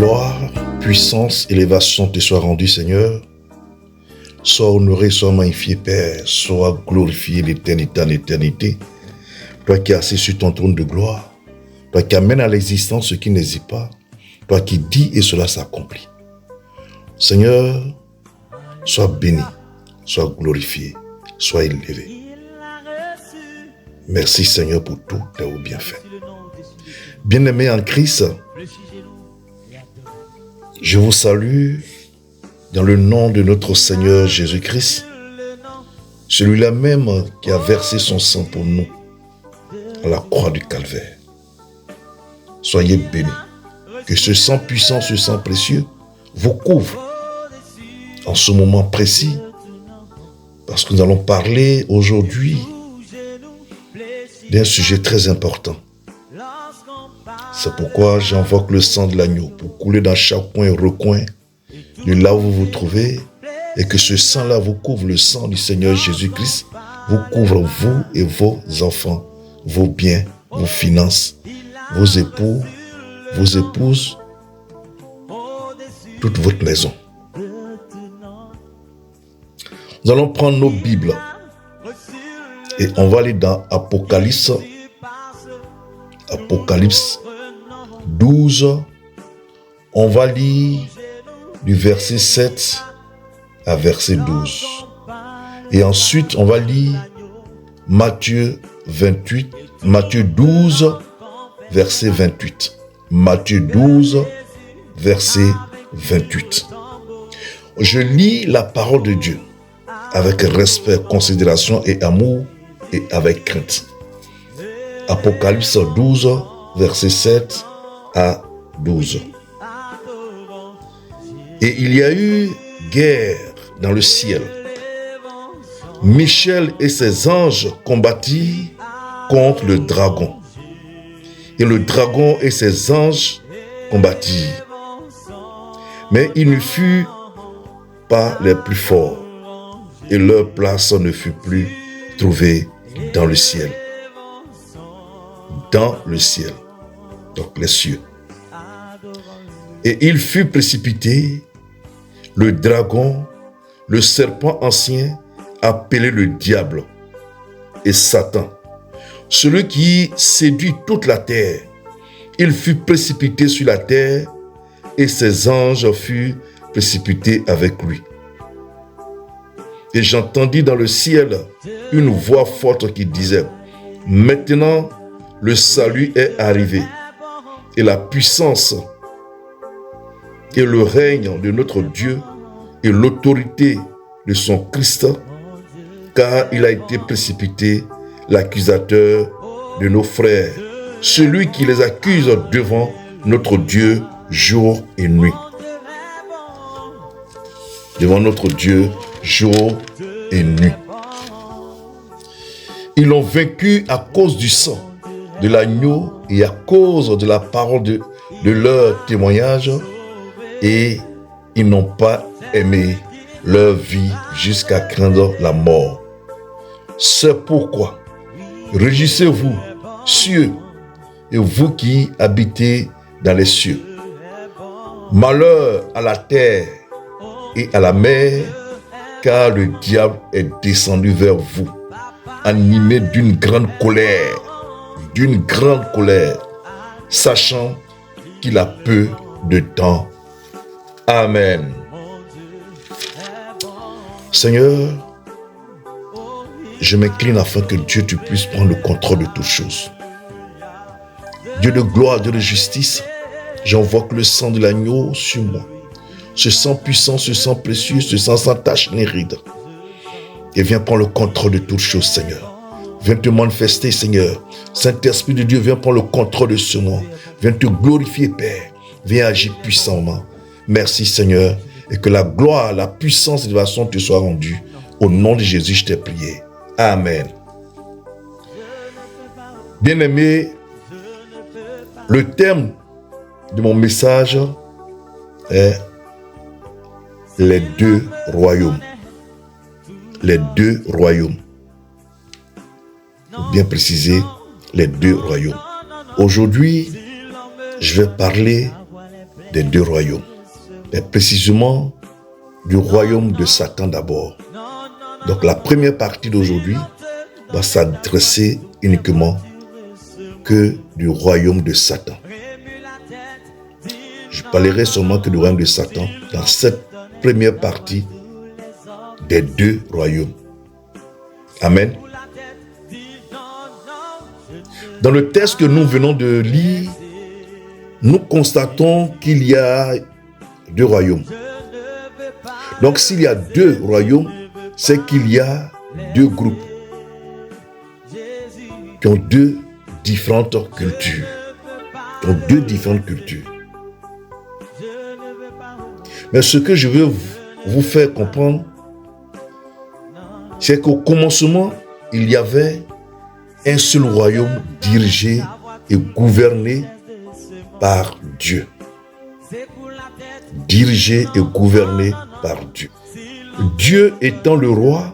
Gloire, puissance, élévation te soit rendue, Seigneur. Sois honoré, sois magnifié, Père. Sois glorifié d'éternité en éternité. Toi qui es assis sur ton trône de gloire. Toi qui amènes à l'existence ce qui n'existe pas. Toi qui dis et cela s'accomplit. Seigneur, sois béni, sois glorifié, sois élevé. Merci, Seigneur, pour tous tes bienfaits. Bien-aimés en Christ, je vous salue dans le nom de notre Seigneur Jésus-Christ, celui-là même qui a versé son sang pour nous à la croix du Calvaire. Soyez bénis. Que ce sang puissant, ce sang précieux vous couvre en ce moment précis, parce que nous allons parler aujourd'hui d'un sujet très important. C'est pourquoi j'invoque le sang de l'agneau pour couler dans chaque coin et recoin de là où vous vous trouvez, et que ce sang-là vous couvre, le sang du Seigneur Jésus-Christ vous couvre, vous et vos enfants, vos biens, vos finances, vos époux, vos épouses, toute votre maison. Nous allons prendre nos Bibles et on va aller dans Apocalypse 12. On va lire du verset 7 à verset 12. Et ensuite, on va lire Matthieu 12, verset 28. Matthieu 12, verset 28. Je lis la parole de Dieu avec respect, considération et amour et avec crainte. Apocalypse 12, verset 7 à 12. Et il y a eu guerre dans le ciel. Michel et ses anges combattirent contre le dragon. Et le dragon et ses anges combattirent. Mais ils ne furent pas les plus forts. Et leur place ne fut plus trouvée dans le ciel. Dans le ciel. Donc les cieux. Et il fut précipité, le dragon, le serpent ancien, appelé le diable et Satan, celui qui séduit toute la terre. Il fut précipité sur la terre et ses anges furent précipités avec lui. Et j'entendis dans le ciel une voix forte qui disait: maintenant le salut est arrivé, et la puissance et le règne de notre Dieu et l'autorité de son Christ, car il a été précipité l'accusateur de nos frères, celui qui les accuse devant notre Dieu jour et nuit. Devant notre Dieu jour et nuit. Ils l'ont vaincu à cause du sang de l'agneau et à cause de la parole de leur témoignage, et ils n'ont pas aimé leur vie jusqu'à craindre la mort. C'est pourquoi réjouissez-vous, cieux, et vous qui habitez dans les cieux. Malheur à la terre et à la mer, car le diable est descendu vers vous, animé d'une grande colère, sachant qu'il a peu de temps. Amen. Seigneur, je m'incline afin que Dieu, tu puisses prendre le contrôle de toutes choses. Dieu de gloire, Dieu de justice, j'invoque le sang de l'agneau sur moi. Ce sang puissant, ce sang précieux, ce sang sans tache ni ride. Et viens prendre le contrôle de toutes choses, Seigneur. Viens te manifester, Seigneur. Saint-Esprit de Dieu, viens prendre le contrôle de ce monde. Viens te glorifier, Père. Viens agir puissamment. Merci, Seigneur. Et que la gloire, la puissance et l'élévation te soient rendues. Au nom de Jésus, je t'ai prié. Amen. Bien-aimés, le thème de mon message est les deux royaumes. Les deux royaumes. Pour bien préciser, les deux royaumes. Aujourd'hui, je vais parler des deux royaumes, mais précisément du royaume de Satan d'abord. Donc la première partie d'aujourd'hui va s'adresser uniquement que du royaume de Satan. Je parlerai seulement que du royaume de Satan dans cette première partie des deux royaumes. Amen. Dans le texte que nous venons de lire, nous constatons qu'il y a deux royaumes. Donc s'il y a deux royaumes, c'est qu'il y a deux groupes qui ont deux différentes cultures. Mais ce que je veux vous faire comprendre, c'est qu'au commencement, il y avait un seul royaume dirigé et gouverné par Dieu. Dirigé et gouverné par Dieu. Dieu étant le roi,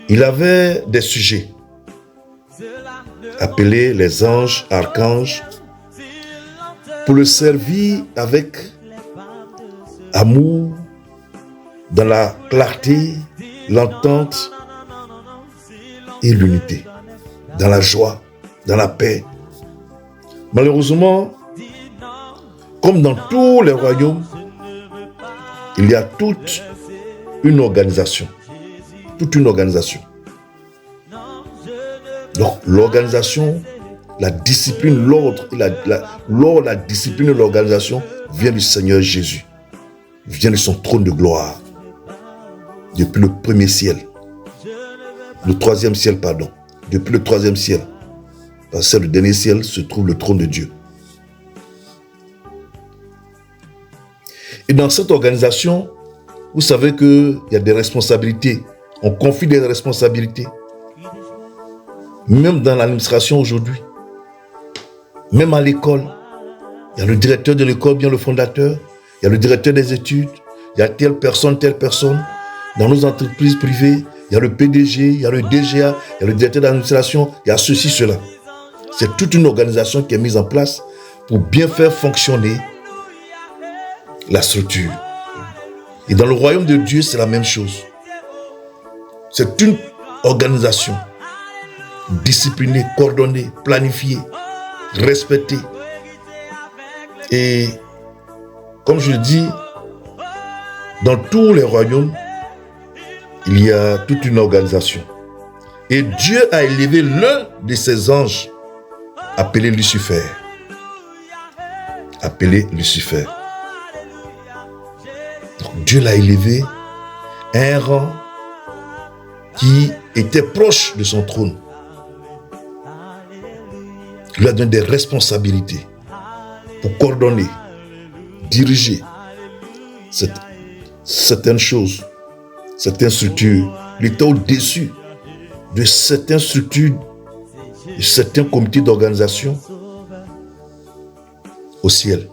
il avait des sujets appelés les anges, archanges, pour le servir avec amour, dans la clarté, l'entente et l'unité, dans la joie, dans la paix. Malheureusement, comme dans tous les royaumes, il y a toute une organisation. Donc l'organisation, la discipline, l'ordre, la discipline de l'organisation vient du Seigneur Jésus, vient de son trône de gloire, depuis le premier ciel, le troisième ciel, pardon, depuis le troisième ciel, parce que le dernier ciel se trouve le trône de Dieu. Et dans cette organisation, vous savez qu'il y a des responsabilités. On confie des responsabilités. Même dans l'administration aujourd'hui. Même à l'école. Il y a le directeur de l'école, bien le fondateur. Il y a le directeur des études. Il y a telle personne. Dans nos entreprises privées, il y a le PDG, il y a le DGA, il y a le directeur d'administration. Il y a ceci, cela. C'est toute une organisation qui est mise en place pour bien faire fonctionner la structure. Et dans le royaume de Dieu, c'est la même chose. C'est une organisation disciplinée, coordonnée, planifiée, respectée. Et comme je le dis, dans tous les royaumes, il y a toute une organisation. Et Dieu a élevé l'un de ses anges, appelé Lucifer. Donc Dieu l'a élevé à un rang qui était proche de son trône. Il lui a donné des responsabilités pour coordonner, diriger certaines choses, certaines structures. Il était au-dessus de certaines structures, de certains comités d'organisation au ciel.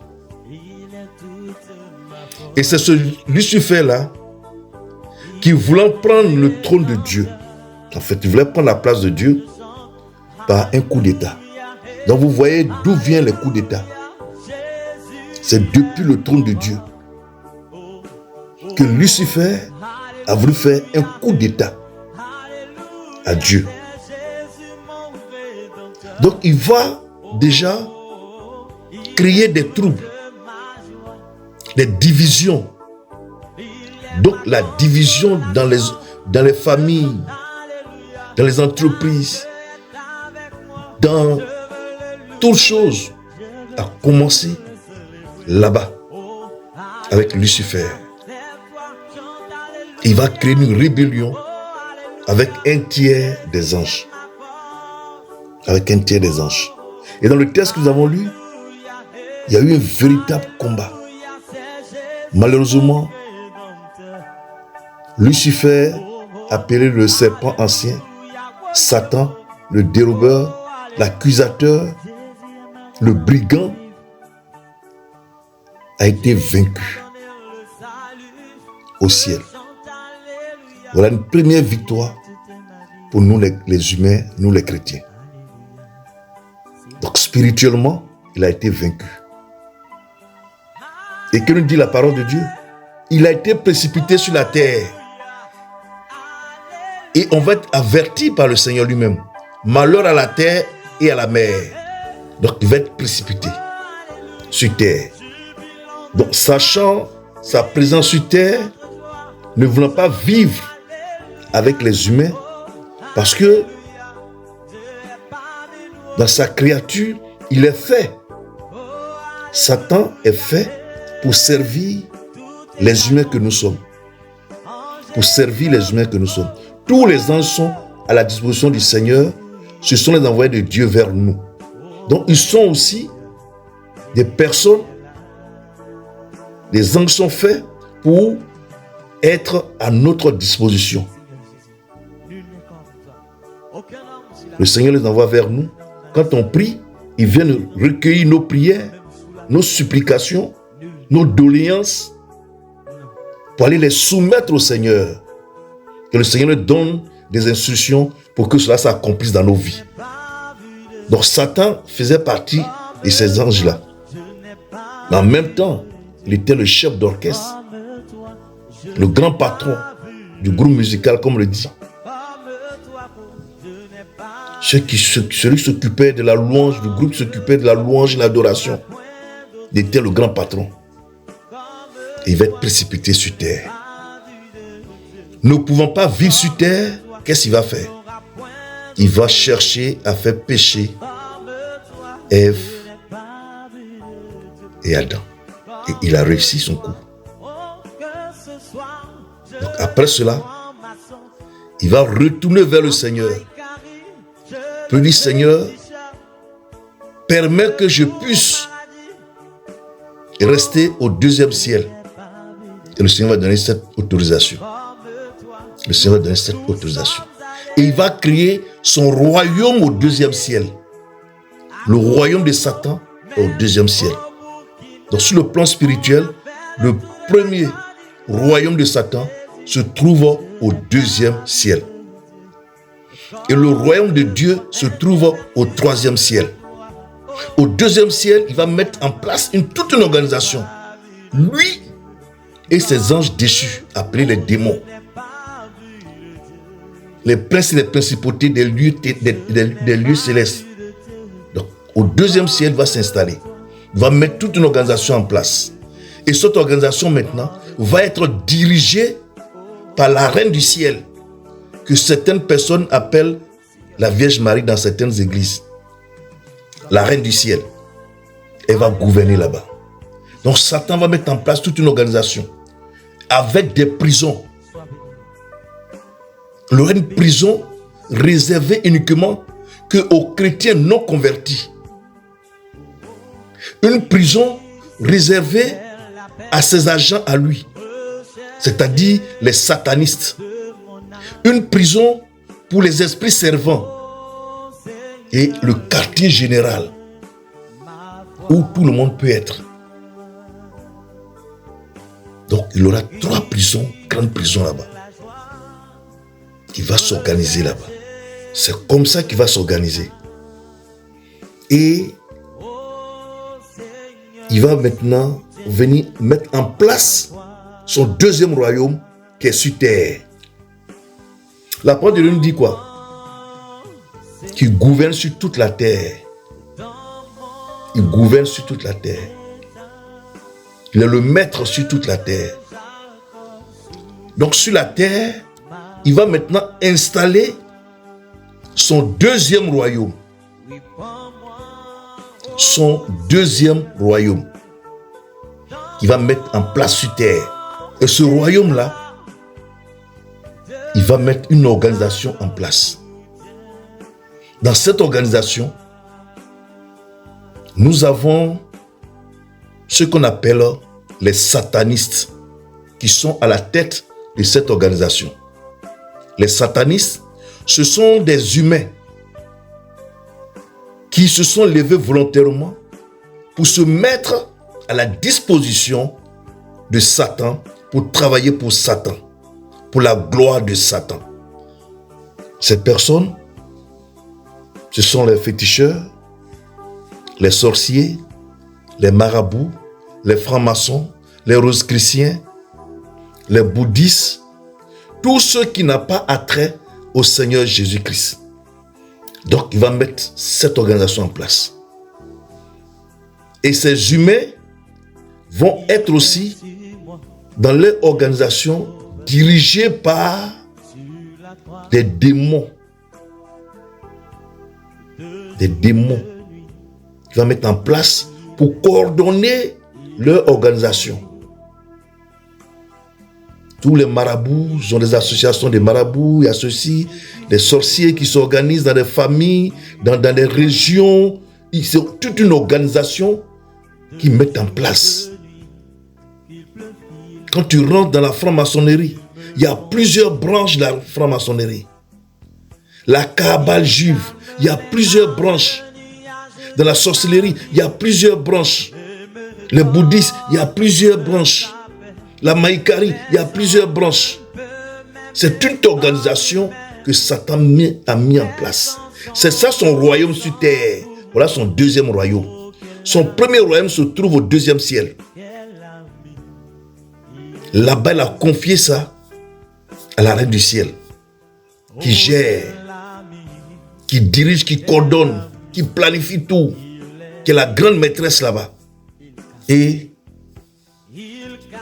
Et c'est ce Lucifer-là qui voulait prendre le trône de Dieu. En fait, il voulait prendre la place de Dieu par un coup d'État. Donc vous voyez d'où viennent les coups d'État. C'est depuis le trône de Dieu que Lucifer a voulu faire un coup d'État à Dieu. Donc il va déjà créer des troubles, des divisions. Donc la division dans les familles, dans les entreprises, dans toutes choses a commencé là-bas avec Lucifer. Il va créer une rébellion avec un tiers des anges. Et dans le texte que nous avons lu, il y a eu un véritable combat. Malheureusement, Lucifer, appelé le serpent ancien, Satan, le dérobeur, l'accusateur, le brigand, a été vaincu au ciel. Voilà une première victoire pour nous les humains, nous les chrétiens. Donc spirituellement, il a été vaincu. Et que nous dit la parole de Dieu? Il a été précipité sur la terre. Et on va être averti par le Seigneur lui-même. Malheur à la terre et à la mer. Donc il va être précipité sur terre. Donc sachant sa présence sur terre, ne voulant pas vivre avec les humains, parce que dans sa créature, il est fait. Satan est fait pour servir les humains que nous sommes. Pour servir les humains que nous sommes. Tous les anges sont à la disposition du Seigneur. Ce sont les envoyés de Dieu vers nous. Donc ils sont aussi des personnes. Les anges sont faits pour être à notre disposition. Le Seigneur les envoie vers nous. Quand on prie, ils viennent recueillir nos prières, nos supplications, nos doléances, pour aller les soumettre au Seigneur. Que le Seigneur nous donne des instructions pour que cela s'accomplisse dans nos vies. Donc Satan faisait partie de ces anges-là. Mais en même temps, il était le chef d'orchestre, le grand patron du groupe musical, comme on le dit. Celui qui s'occupait de la louange, le groupe s'occupait de la louange et de l'adoration. Il était le grand patron. Et il va être précipité sur terre. Ne pouvant pas vivre sur terre, qu'est-ce qu'il va faire? Il va chercher à faire pécher Ève et Adam. Et il a réussi son coup. Donc après cela, il va retourner vers le Seigneur. Puis dire, Seigneur, permets que je puisse rester au deuxième ciel. Et le Seigneur va donner cette autorisation. Le Seigneur va donner cette autorisation. Et il va créer son royaume au deuxième ciel. Le royaume de Satan au deuxième ciel. Donc sur le plan spirituel, le premier royaume de Satan se trouve au deuxième ciel. Et le royaume de Dieu se trouve au troisième ciel. Au deuxième ciel, il va mettre en place toute une organisation. Lui et ses anges déchus, appelés les démons. Les princes et les principautés des lieux célestes. Donc, au deuxième ciel, il va s'installer. Il va mettre toute une organisation en place. Et cette organisation, maintenant, va être dirigée par la reine du ciel, que certaines personnes appellent la Vierge Marie dans certaines églises. La reine du ciel. Elle va gouverner là-bas. Donc Satan va mettre en place toute une organisation avec des prisons. Il y aura une prison réservée uniquement aux chrétiens non convertis. Une prison réservée à ses agents à lui, c'est-à-dire les satanistes. Une prison pour les esprits servants et le quartier général où tout le monde peut être. Donc il y aura 3 prisons, grandes prisons là-bas, qui va s'organiser là-bas. C'est comme ça qu'il va s'organiser. Et il va maintenant venir mettre en place son deuxième royaume qui est sur terre. La parole de Dieu nous dit quoi? Qu'il gouverne sur toute la terre. Il gouverne sur toute la terre. Il est le maître sur toute la terre. Donc sur la terre, il va maintenant installer son deuxième royaume. Son deuxième royaume. Il va mettre en place sur terre. Et ce royaume-là, il va mettre une organisation en place. Dans cette organisation, nous avons ce qu'on appelle les satanistes qui sont à la tête de cette organisation. Les satanistes, ce sont des humains qui se sont levés volontairement pour se mettre à la disposition de Satan, pour travailler pour Satan, pour la gloire de Satan. Ces personnes, ce sont les féticheurs, les sorciers, les marabouts, les francs-maçons, les rosicruciens, les bouddhistes, tous ceux qui n'ont pas attrait au Seigneur Jésus-Christ. Donc, il va mettre cette organisation en place. Et ces humains vont être aussi dans leur organisation dirigés par des démons. Des démons qu'il va mettre en place pour coordonner leur organisation. Tous les marabouts ont des associations de marabouts, il y a ceci, des sorciers qui s'organisent dans des familles, dans des régions. C'est toute une organisation qui met en place. Quand tu rentres dans la franc-maçonnerie, il y a plusieurs branches de la franc-maçonnerie. La Kabbale juive, il y a plusieurs branches. Dans la sorcellerie, il y a plusieurs branches. Les bouddhistes, il y a plusieurs branches. La Maïkari, il y a plusieurs branches. C'est une organisation que Satan a mis en place. C'est ça son royaume sur terre. Voilà son deuxième royaume. Son premier royaume se trouve au deuxième ciel. Là-bas, il a confié ça à la reine du ciel, qui gère, qui dirige, qui coordonne, qui planifie tout, qui est la grande maîtresse là-bas. Et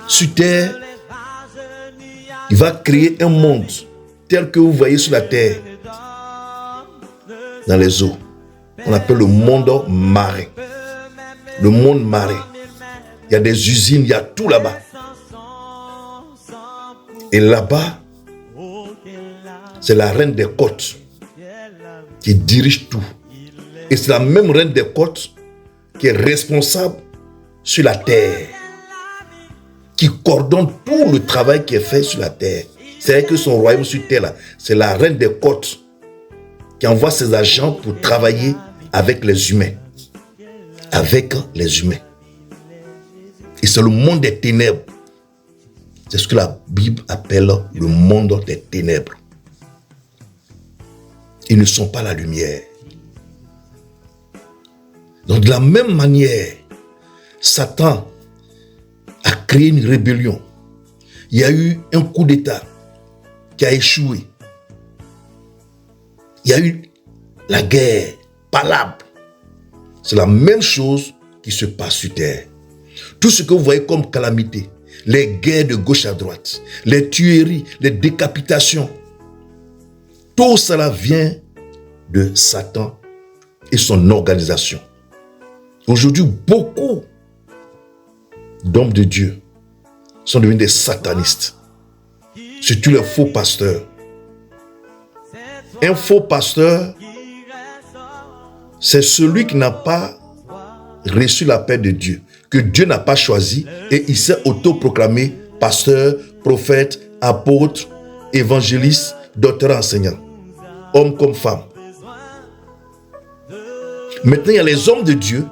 sur terre, il va créer un monde tel que vous voyez sur la terre, dans les eaux. On appelle le monde marin. Le monde marin. Il y a des usines, il y a tout là-bas. Et là-bas, c'est la reine des côtes qui dirige tout. Et c'est la même reine des côtes qui est responsable sur la terre, qui coordonne tout le travail qui est fait sur la terre. C'est-à-dire que son royaume sur terre, là, c'est la reine des côtes qui envoie ses agents pour travailler avec les humains. Avec les humains. Et c'est le monde des ténèbres. C'est ce que la Bible appelle le monde des ténèbres. Ils ne sont pas la lumière. Donc de la même manière, Satan a créé une rébellion. Il y a eu un coup d'État qui a échoué. Il y a eu la guerre, palabre. C'est la même chose qui se passe sur terre. Tout ce que vous voyez comme calamité, les guerres de gauche à droite, les tueries, les décapitations, tout cela vient de Satan et son organisation. Aujourd'hui, beaucoup d'hommes de Dieu sont devenus des satanistes. Surtout les faux pasteurs. Un faux pasteur, c'est celui qui n'a pas reçu la paix de Dieu, que Dieu n'a pas choisi, et il s'est autoproclamé pasteur, prophète, apôtre, évangéliste, docteur, enseignant, homme comme femme. Maintenant, il y a les hommes de Dieu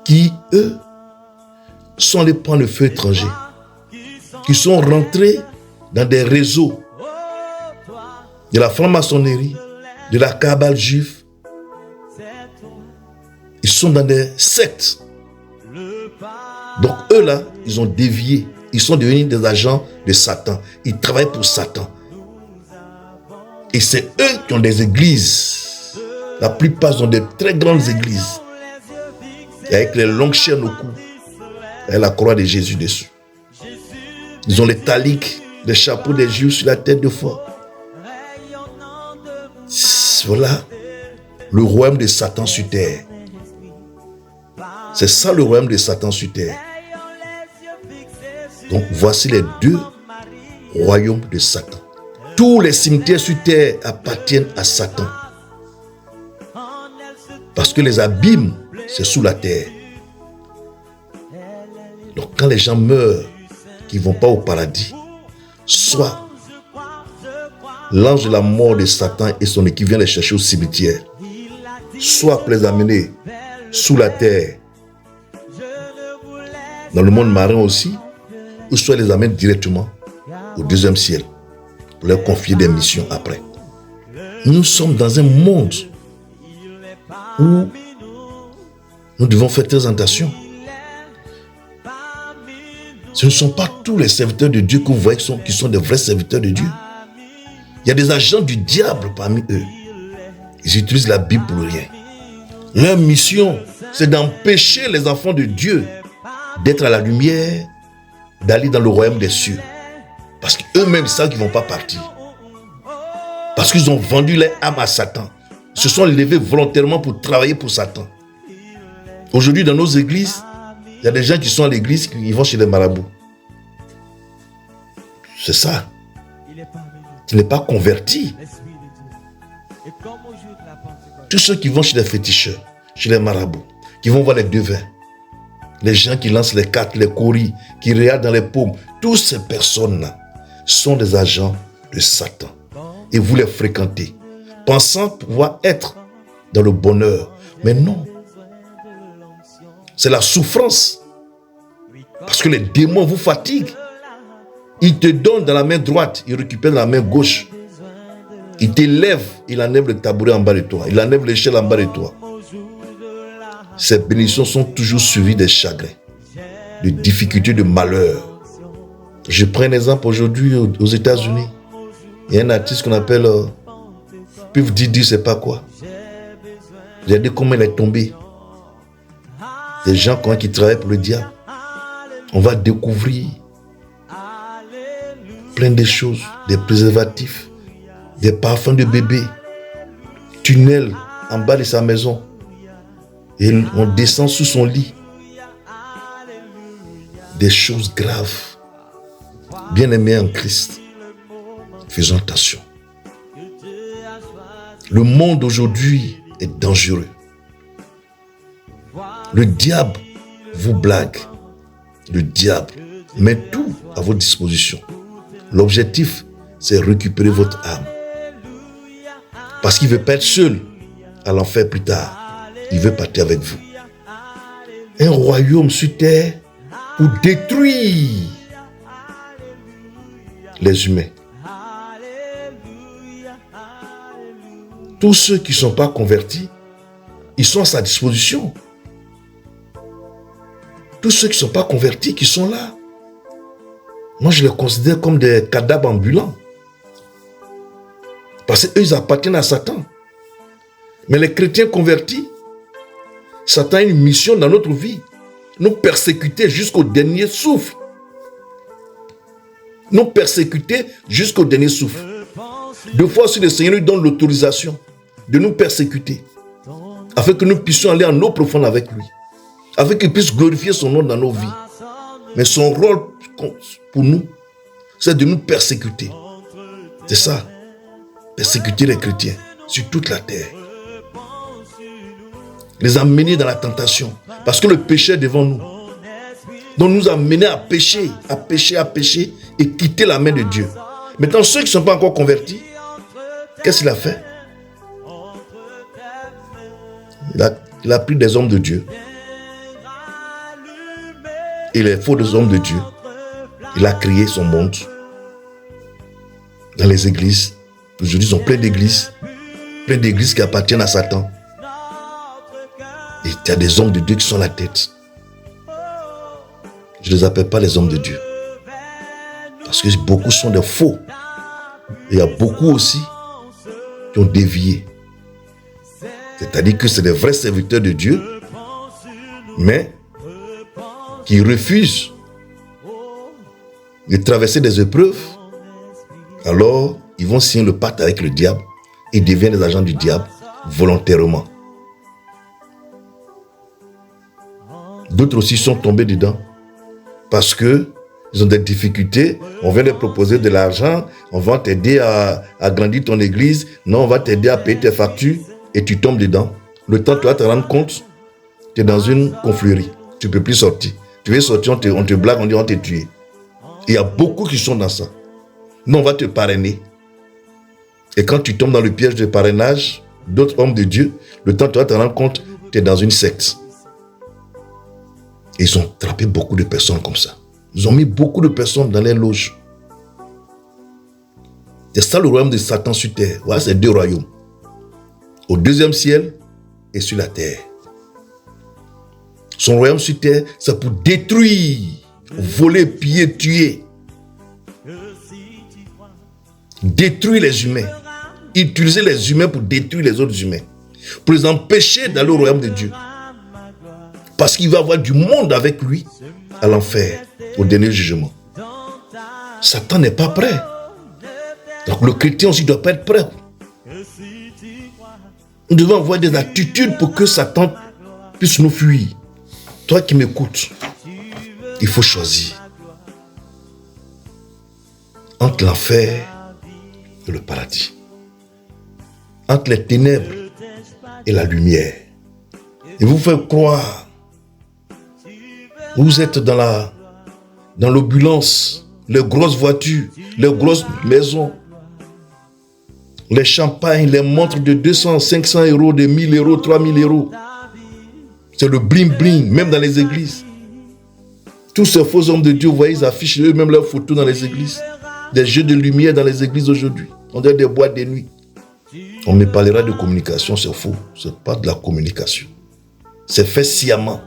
qui, eux, sont les points de feu étrangers, qui sont rentrés dans des réseaux de la franc-maçonnerie, de la Kabbale juive. Ils sont dans des sectes. Donc eux là, ils ont dévié. Ils sont devenus des agents de Satan. Ils travaillent pour Satan. Et c'est eux qui ont des églises. La plupart ont des très grandes églises. Et avec les longues chaînes au cou. Et la croix de Jésus dessus. Ils ont les taliques, les chapeaux des Juifs sur la tête de fois. Voilà le royaume de Satan sur terre. C'est ça le royaume de Satan sur terre. Donc voici les deux royaumes de Satan. Tous les cimetières sur terre appartiennent à Satan. Parce que les abîmes, c'est sous la terre. Donc quand les gens meurent, qui ne vont pas au paradis, soit l'ange de la mort de Satan et son équipe vient les chercher au cimetière, soit pour les amener sous la terre, dans le monde marin aussi, ou soit les amène directement au deuxième ciel pour leur confier des missions après. Nous sommes dans un monde où nous devons faire très attention. Ce ne sont pas tous les serviteurs de Dieu que vous voyez qui sont des vrais serviteurs de Dieu. Il y a des agents du diable parmi eux. Ils utilisent la Bible pour rien. Leur mission, c'est d'empêcher les enfants de Dieu d'être à la lumière, d'aller dans le royaume des cieux. Parce qu'eux-mêmes savent qu'ils ne vont pas partir. Parce qu'ils ont vendu leur âme à Satan. Ils se sont levés volontairement pour travailler pour Satan. Aujourd'hui, dans nos églises, il y a des gens qui sont à l'église, ils vont chez les marabouts. C'est ça. Tu n'es pas converti. Tous ceux qui vont chez les féticheurs, chez les marabouts, qui vont voir les devins, les gens qui lancent les cartes, les courris, qui regardent dans les paumes, toutes ces personnes-là sont des agents de Satan. Et vous les fréquentez, pensant pouvoir être dans le bonheur. Mais non. C'est la souffrance. Parce que les démons vous fatiguent. Ils te donnent dans la main droite, ils récupèrent dans la main gauche. Ils t'élèvent, il enlève le tabouret en bas de toi. Il enlève l'échelle en bas de toi. Ces bénédictions sont toujours suivies des chagrins, de difficultés, de malheurs. Je prends un exemple aujourd'hui aux États-Unis. Il y a un artiste qu'on appelle Puff Diddy, c'est pas quoi. Regardez comment il est tombé. Des gens qui travaillent pour le diable. On va découvrir plein de choses, des préservatifs, des parfums de bébé, tunnels en bas de sa maison. Et on descend sous son lit. Des choses graves. Bien-aimés en Christ, faisons attention. Le monde aujourd'hui est dangereux. Le diable vous blague. Le diable met tout à votre disposition. L'objectif, c'est récupérer votre âme. Parce qu'il ne veut pas être seul à l'enfer plus tard. Il veut partir avec vous. Un royaume sur terre pour détruire les humains. Tous ceux qui ne sont pas convertis, ils sont à sa disposition. Tous ceux qui ne sont pas convertis, qui sont là. Moi, je les considère comme des cadavres ambulants. Parce qu'eux, ils appartiennent à Satan. Mais les chrétiens convertis, Satan a une mission dans notre vie. Nous persécuter jusqu'au dernier souffle. Nous persécuter jusqu'au dernier souffle. Deux fois aussi, le Seigneur nous donne l'autorisation de nous persécuter. Afin que nous puissions aller en eau profonde avec lui. Afin qu'il puisse glorifier son nom dans nos vies. Mais son rôle pour nous, c'est de nous persécuter. C'est ça. Persécuter les chrétiens sur toute la terre. Les amener dans la tentation. Parce que le péché est devant nous. Donc nous amener à pécher, à pécher, à pécher et quitter la main de Dieu. Maintenant, ceux qui ne sont pas encore convertis, qu'est-ce qu'il a fait? Il a pris des hommes de Dieu. Et les faux des hommes de Dieu. Il a créé son monde. Dans les églises. Aujourd'hui, ils ont plein d'églises. Plein d'églises qui appartiennent à Satan. Et il y a des hommes de Dieu qui sont la tête. Je ne les appelle pas les hommes de Dieu. Parce que beaucoup sont des faux. Et il y a beaucoup aussi qui ont dévié. C'est-à-dire que c'est des vrais serviteurs de Dieu, mais qui refusent de traverser des épreuves. Alors, ils vont signer le pacte avec le diable et deviennent des agents du diable volontairement. D'autres aussi sont tombés dedans parce que ils ont des difficultés. On vient de proposer de l'argent. On va t'aider à agrandir ton église. Non, on va t'aider à payer tes factures. Et tu tombes dedans. Le temps, tu vas te rendre compte, tu es dans une confluerie. Tu ne peux plus sortir. Tu veux sortir, on te blague, on dit on t'a tué. Il y a beaucoup qui sont dans ça. Non, on va te parrainer. Et quand tu tombes dans le piège de parrainage d'autres hommes de Dieu, le temps, tu vas te rendre compte, tu es dans une secte. Et ils ont attrapé beaucoup de personnes comme ça. Ils ont mis beaucoup de personnes dans les loges. C'est ça le royaume de Satan sur terre. Voilà, c'est deux royaumes. Au deuxième ciel et sur la terre. Son royaume sur terre, c'est pour détruire voler, piller, tuer, détruire les humains, utiliser les humains pour détruire les autres humains, pour les empêcher d'aller au royaume de Dieu. Parce qu'il va avoir du monde avec lui à l'enfer, au dernier jugement. Satan n'est pas prêt. Donc le chrétien aussi ne doit pas être prêt. Nous devons avoir des attitudes pour que Satan puisse nous fuir. Toi qui m'écoutes, il faut choisir entre l'enfer et le paradis, entre les ténèbres et la lumière. Et vous faites croire, vous êtes dans l'opulence, les grosses voitures, les grosses maisons, les champagnes, les montres de 200, 500 euros, de 1000 euros, 3000 euros. C'est le bling bling, même dans les églises. Tous ces faux hommes de Dieu, vous voyez, ils affichent eux-mêmes leurs photos dans les églises. Des jeux de lumière dans les églises aujourd'hui. On dirait des boîtes de nuit. On me parlera de communication, c'est faux. Ce n'est pas de la communication. C'est fait sciemment.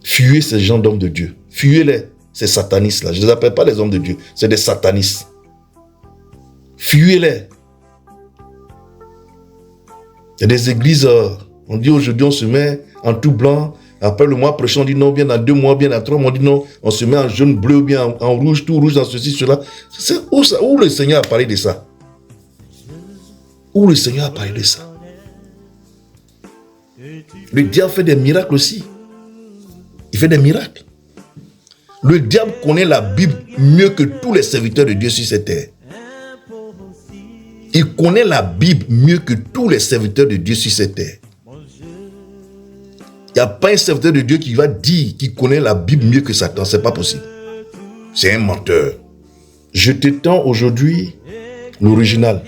Fuyez ces gens d'hommes de Dieu. Fuyez-les, ces satanistes-là. Je ne les appelle pas les hommes de Dieu, c'est des satanistes. Fuyez-les. Il y a des églises, on dit aujourd'hui on se met en tout blanc. Après le mois prochain, on dit non, bien dans 2 mois, bien dans 3 mois, on dit non, on se met en jaune, bleu, bien en rouge, tout rouge, dans ceci, cela. C'est où le Seigneur a parlé de ça? Où le Seigneur a parlé de ça? Le diable fait des miracles aussi. Il fait des miracles. Le diable connaît la Bible mieux que tous les serviteurs de Dieu sur cette terre. Il connaît la Bible mieux que tous les serviteurs de Dieu sur cette terre. Il n'y a pas un serviteur de Dieu qui va dire qu'il connaît la Bible mieux que Satan. Ce n'est pas possible. C'est un menteur. Je t'étends aujourd'hui l'original.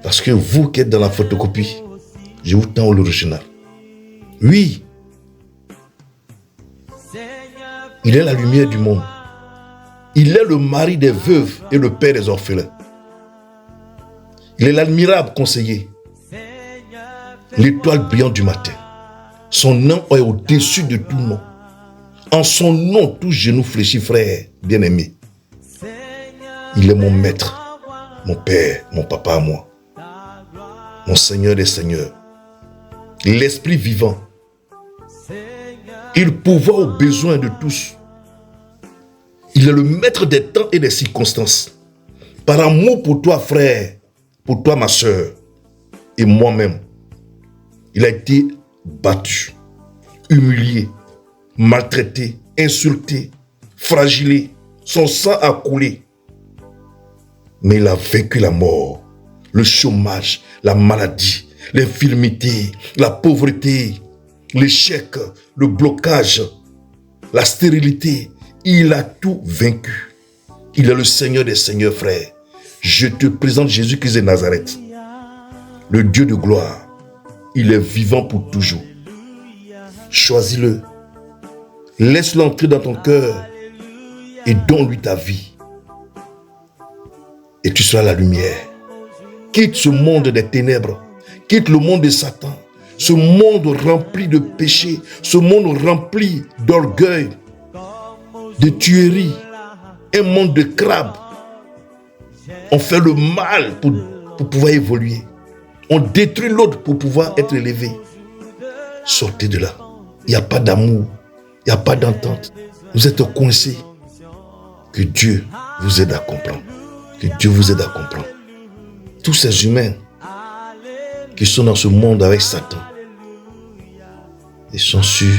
Parce que vous qui êtes dans la photocopie, je vous tends l'original. Oui. Il est la lumière du monde. Il est le mari des veuves et le père des orphelins. Il est l'admirable conseiller. L'étoile brillante du matin. Son nom est au-dessus de tout nom. En son nom, tout genou fléchit, frère bien-aimé. Il est mon maître, mon père, mon papa à moi. Mon Seigneur des Seigneurs. L'Esprit vivant. Il pourvoit aux besoins de tous. Il est le maître des temps et des circonstances. Par amour pour toi, frère, pour toi, ma soeur, et moi-même, il a été battu, humilié, maltraité, insulté, fragilé. Son sang a coulé. Mais il a vaincu la mort, le chômage, la maladie, l'infirmité, la pauvreté, l'échec, le blocage, la stérilité. Il a tout vaincu. Il est le Seigneur des Seigneurs, frère. Je te présente Jésus-Christ de Nazareth, le Dieu de gloire. Il est vivant pour toujours. Choisis-le. Laisse-le entrer dans ton cœur et donne-lui ta vie. Et tu seras la lumière. Quitte ce monde des ténèbres. Quitte le monde de Satan. Ce monde rempli de péchés. Ce monde rempli d'orgueil, de tuerie. Un monde de crabes. On fait le mal pour pouvoir évoluer. On détruit l'autre pour pouvoir être élevé. Sortez de là. Il n'y a pas d'amour. Il n'y a pas d'entente. Vous êtes coincés. Que Dieu vous aide à comprendre. Que Dieu vous aide à comprendre. Tous ces humains qui sont dans ce monde avec Satan, ils sont sur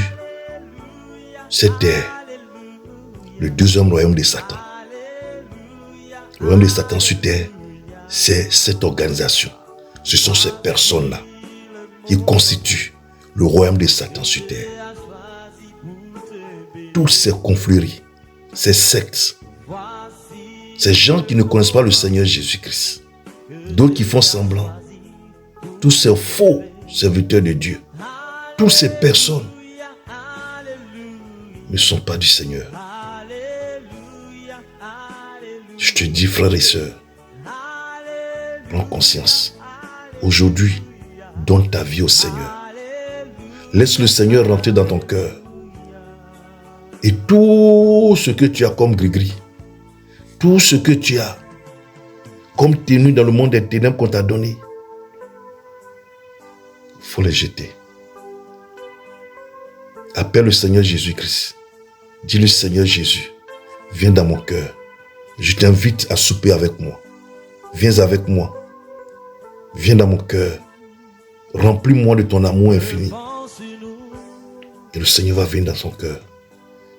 cette terre, le deuxième royaume de Satan. Le royaume de Satan sur terre, c'est cette organisation. Ce sont ces personnes-là qui constituent le royaume de Satan sur terre. Toutes ces confréries, ces sectes, ces gens qui ne connaissent pas le Seigneur Jésus-Christ, d'autres qui font semblant, tous ces faux serviteurs de Dieu, toutes ces personnes ne sont pas du Seigneur. Je te dis, frères et sœurs, prends conscience. Aujourd'hui, donne ta vie au Seigneur. Laisse le Seigneur rentrer dans ton cœur. Et tout ce que tu as comme gris-gris, tout ce que tu as comme tenue dans le monde des ténèbres qu'on t'a donné, il faut les jeter. Appelle le Seigneur Jésus-Christ. Dis-lui, Seigneur Jésus, viens dans mon cœur. Je t'invite à souper avec moi. Viens avec moi. Viens dans mon cœur. Remplis-moi de ton amour infini. Et le Seigneur va venir dans son cœur.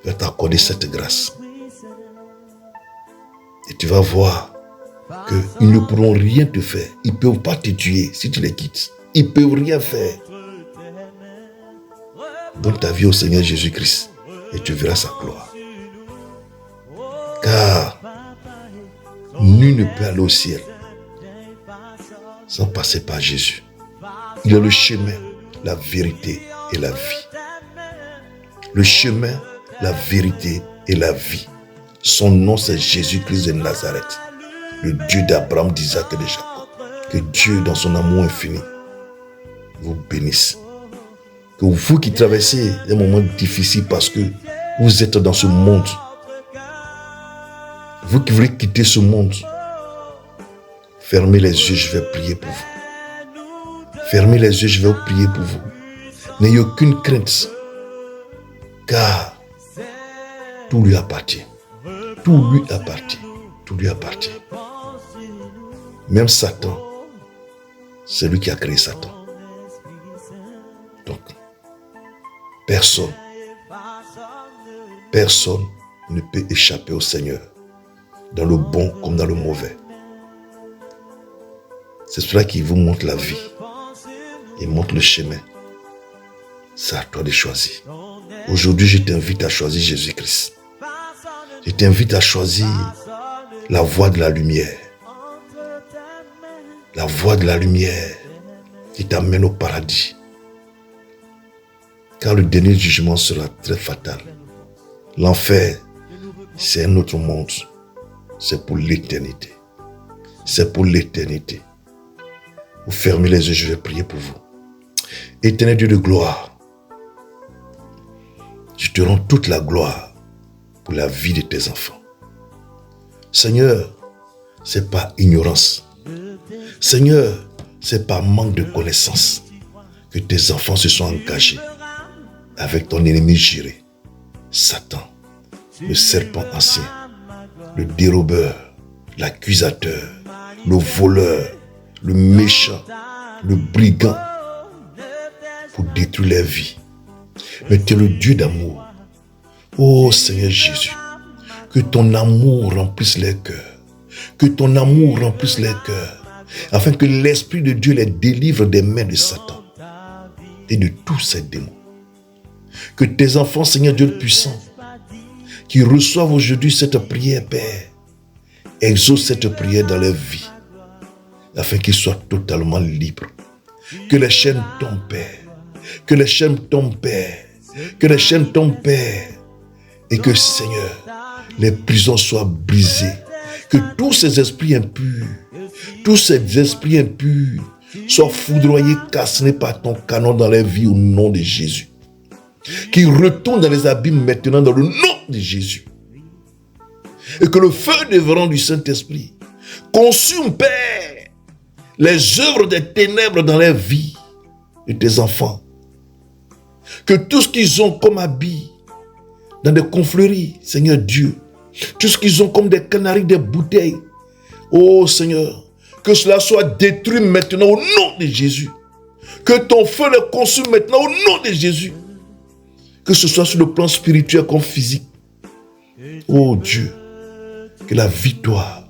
Il va t'accorder cette grâce. Et tu vas voir qu'ils ne pourront rien te faire. Ils ne peuvent pas te tuer si tu les quittes. Ils ne peuvent rien faire. Donne ta vie au Seigneur Jésus-Christ et tu verras sa gloire. Car nul ne peut aller au ciel sans passer par Jésus. Il est le chemin, la vérité et la vie. Le chemin, la vérité et la vie. Son nom, c'est Jésus-Christ de Nazareth, le Dieu d'Abraham, d'Isaac et de Jacob. Que Dieu, dans son amour infini, vous bénisse. Que vous qui traversez des moments difficiles parce que vous êtes dans ce monde, vous qui voulez quitter ce monde, fermez les yeux, je vais prier pour vous. Fermez les yeux, je vais prier pour vous. N'ayez aucune crainte, car tout lui appartient. Tout lui appartient. Tout lui appartient. Même Satan, c'est lui qui a créé Satan. Donc, personne ne peut échapper au Seigneur, dans le bon comme dans le mauvais. C'est cela qui vous montre la vie. Il montre le chemin. C'est à toi de choisir. Aujourd'hui, je t'invite à choisir Jésus-Christ. Je t'invite à choisir la voie de la lumière. La voie de la lumière qui t'amène au paradis. Car le dernier jugement sera très fatal. L'enfer, c'est un autre monde. C'est pour l'éternité. C'est pour l'éternité. Vous fermez les yeux, je vais prier pour vous. Éternel Dieu de gloire, je te rends toute la gloire pour la vie de tes enfants. Seigneur, c'est pas ignorance. Seigneur, c'est pas manque de connaissance que tes enfants se sont engagés avec ton ennemi juré, Satan, le serpent ancien, le dérobeur, l'accusateur, le voleur, le méchant, le brigand, pour détruire leur vie. Mais tu es le Dieu d'amour. Oh Seigneur Jésus, que ton amour remplisse les cœurs, que ton amour remplisse les cœurs, afin que l'Esprit de Dieu les délivre des mains de Satan et de tous ses démons. Que tes enfants, Seigneur Dieu puissant, qui reçoivent aujourd'hui cette prière, Père, exaucent cette prière dans leur vie, afin qu'ils soient totalement libres. Que les chaînes tombent, Père. Que les chaînes tombent, Père. Que les chaînes tombent, Père. Et que, Seigneur, les prisons soient brisées. Que tous ces esprits impurs, soient foudroyés, cassés par ton canon dans leur vie au nom de Jésus. Qu'ils retournent dans les abîmes maintenant dans le nom de Jésus. Et que le feu dévorant du Saint-Esprit consume, Père, les œuvres des ténèbres dans leur vie de tes enfants. Que tout ce qu'ils ont comme habit dans des confréries, Seigneur Dieu, tout ce qu'ils ont comme des canaries, des bouteilles, oh Seigneur, que cela soit détruit maintenant au nom de Jésus. Que ton feu les consume maintenant au nom de Jésus. Que ce soit sur le plan spirituel comme physique. Oh Dieu, que la victoire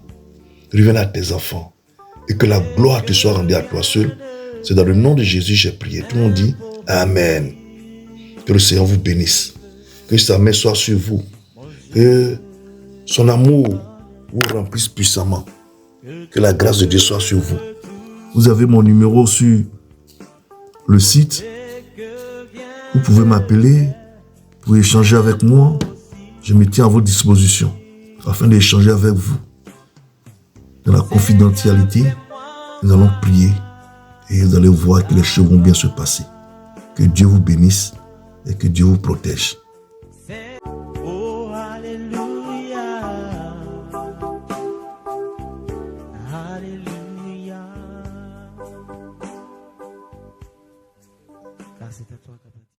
revienne à tes enfants et que la gloire te soit rendue à toi seul. C'est dans le nom de Jésus que j'ai prié. Tout le monde dit Amen. Que le Seigneur vous bénisse. Que sa main soit sur vous. Que son amour vous remplisse puissamment. Que la grâce de Dieu soit sur vous. Vous avez mon numéro sur le site. Vous pouvez m'appeler pour échanger avec moi. Je me tiens à votre disposition afin d'échanger avec vous. Dans la confidentialité, nous allons prier et vous allez voir que les choses vont bien se passer. Que Dieu vous bénisse et que Dieu vous protège.